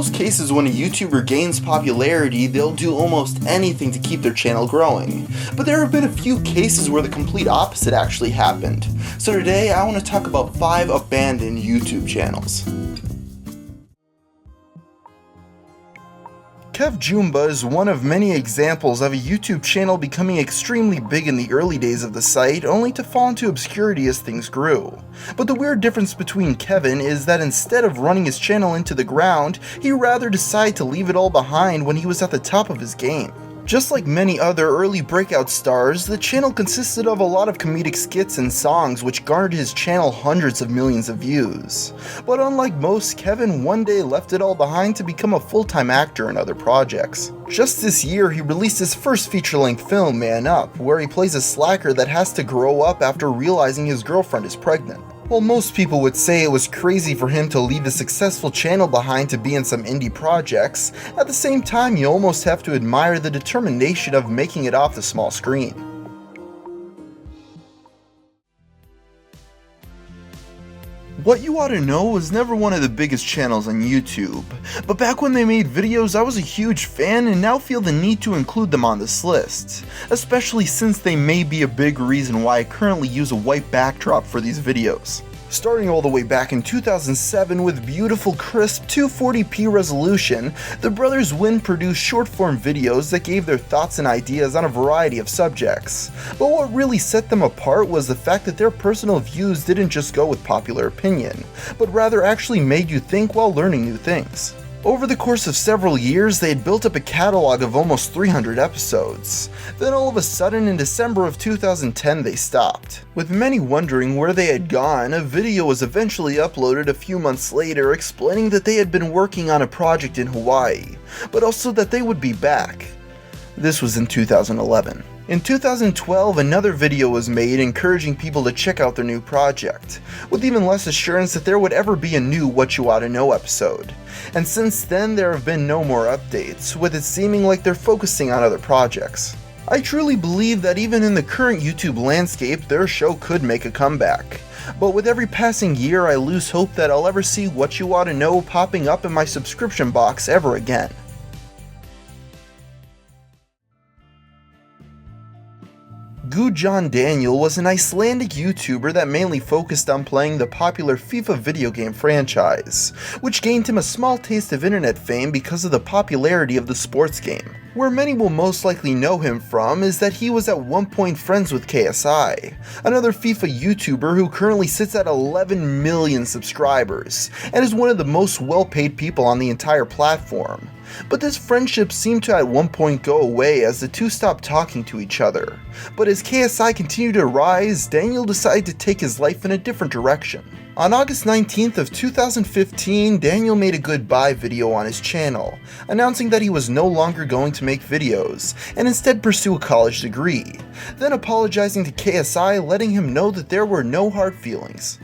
most cases, when a YouTuber gains popularity, they'll do almost anything to keep their channel growing. But there have been a few cases where the complete opposite actually happened. So today, I want to talk about 5 abandoned YouTube channels. Kevjumba is one of many examples of a YouTube channel becoming extremely big in the early days of the site, only to fall into obscurity as things grew. But the weird difference between Kevin is that instead of running his channel into the ground, he rather decided to leave it all behind when he was at the top of his game. Just like many other early breakout stars, the channel consisted of a lot of comedic skits and songs which garnered his channel hundreds of millions of views. But unlike most, Kevin one day left it all behind to become a full-time actor in other projects. Just this year, he released his first feature-length film, Man Up, where he plays a slacker that has to grow up after realizing his girlfriend is pregnant. While most people would say it was crazy for him to leave a successful channel behind to be in some indie projects, at the same time you almost have to admire the determination of making it off the small screen. What You Ought to Know was never one of the biggest channels on YouTube, but back when they made videos I was a huge fan and now feel the need to include them on this list, especially since they may be a big reason why I currently use a white backdrop for these videos. Starting all the way back in 2007 with beautiful crisp 240p resolution, the brothers Wynn produced short-form videos that gave their thoughts and ideas on a variety of subjects. But what really set them apart was the fact that their personal views didn't just go with popular opinion, but rather actually made you think while learning new things. Over the course of several years, they had built up a catalog of almost 300 episodes. Then all of a sudden, in December of 2010, they stopped. With many wondering where they had gone, a video was eventually uploaded a few months later explaining that they had been working on a project in Hawaii, but also that they would be back. This was in 2011. In 2012, another video was made encouraging people to check out their new project, with even less assurance that there would ever be a new What You Oughta Know episode. And since then, there have been no more updates, with it seeming like they're focusing on other projects. I truly believe that even in the current YouTube landscape, their show could make a comeback. But with every passing year, I lose hope that I'll ever see What You Oughta Know popping up in my subscription box ever again. Gudjon Daniel was an Icelandic YouTuber that mainly focused on playing the popular FIFA video game franchise, which gained him a small taste of internet fame because of the popularity of the sports game. Where many will most likely know him from is that he was at one point friends with KSI, another FIFA YouTuber who currently sits at 11 million subscribers, and is one of the most well-paid people on the entire platform. But this friendship seemed to at one point go away as the two stopped talking to each other. But as KSI continued to rise, Daniel decided to take his life in a different direction. On August 19th of 2015, Daniel made a goodbye video on his channel, announcing that he was no longer going to make videos, and instead pursue a college degree, then apologizing to KSI, letting him know that there were no hard feelings.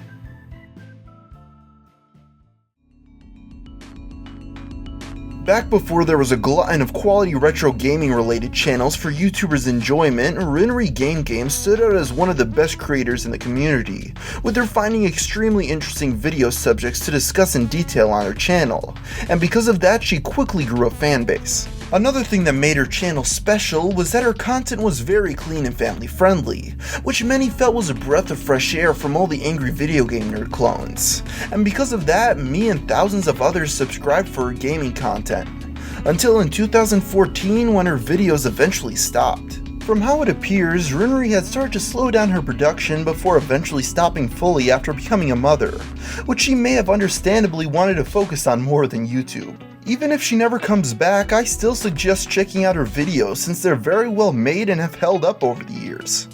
Back before there was a glutton of quality retro gaming related channels for YouTubers' enjoyment, RinryGameGame stood out as one of the best creators in the community, with her finding extremely interesting video subjects to discuss in detail on her channel, and because of that she quickly grew a fan base. Another thing that made her channel special was that her content was very clean and family friendly, which many felt was a breath of fresh air from all the angry video game nerd clones. And because of that, me and thousands of others subscribed for her gaming content. Until in 2014 when her videos eventually stopped. From how it appears, Rinry had started to slow down her production before eventually stopping fully after becoming a mother, which she may have understandably wanted to focus on more than YouTube. Even if she never comes back, I still suggest checking out her videos since they're very well made and have held up over the years.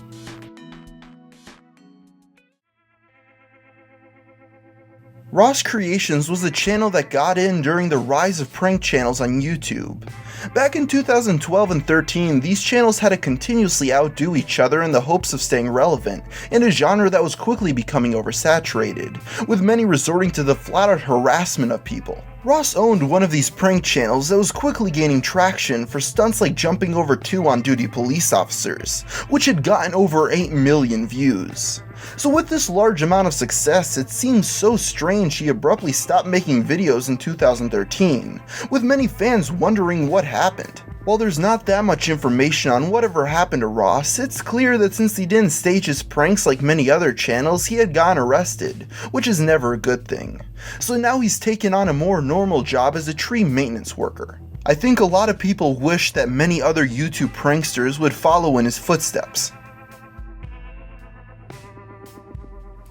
Ross Creations was the channel that got in during the rise of prank channels on YouTube. Back in 2012 and 13, these channels had to continuously outdo each other in the hopes of staying relevant, in a genre that was quickly becoming oversaturated, with many resorting to the flat-out harassment of people. Ross owned one of these prank channels that was quickly gaining traction for stunts like jumping over two on-duty police officers, which had gotten over 8 million views. So with this large amount of success, it seems so strange he abruptly stopped making videos in 2013, with many fans wondering what happened. While there's not that much information on whatever happened to Ross, it's clear that since he didn't stage his pranks like many other channels, he had gotten arrested, which is never a good thing. So now he's taken on a more normal job as a tree maintenance worker. I think a lot of people wish that many other YouTube pranksters would follow in his footsteps.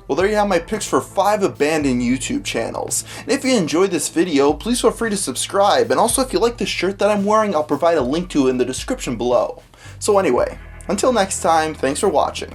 Well, there you have my picks for 5 abandoned YouTube channels. And if you enjoyed this video, please feel free to subscribe, and also if you like the shirt that I'm wearing, I'll provide a link to it in the description below. So anyway, until next time, thanks for watching.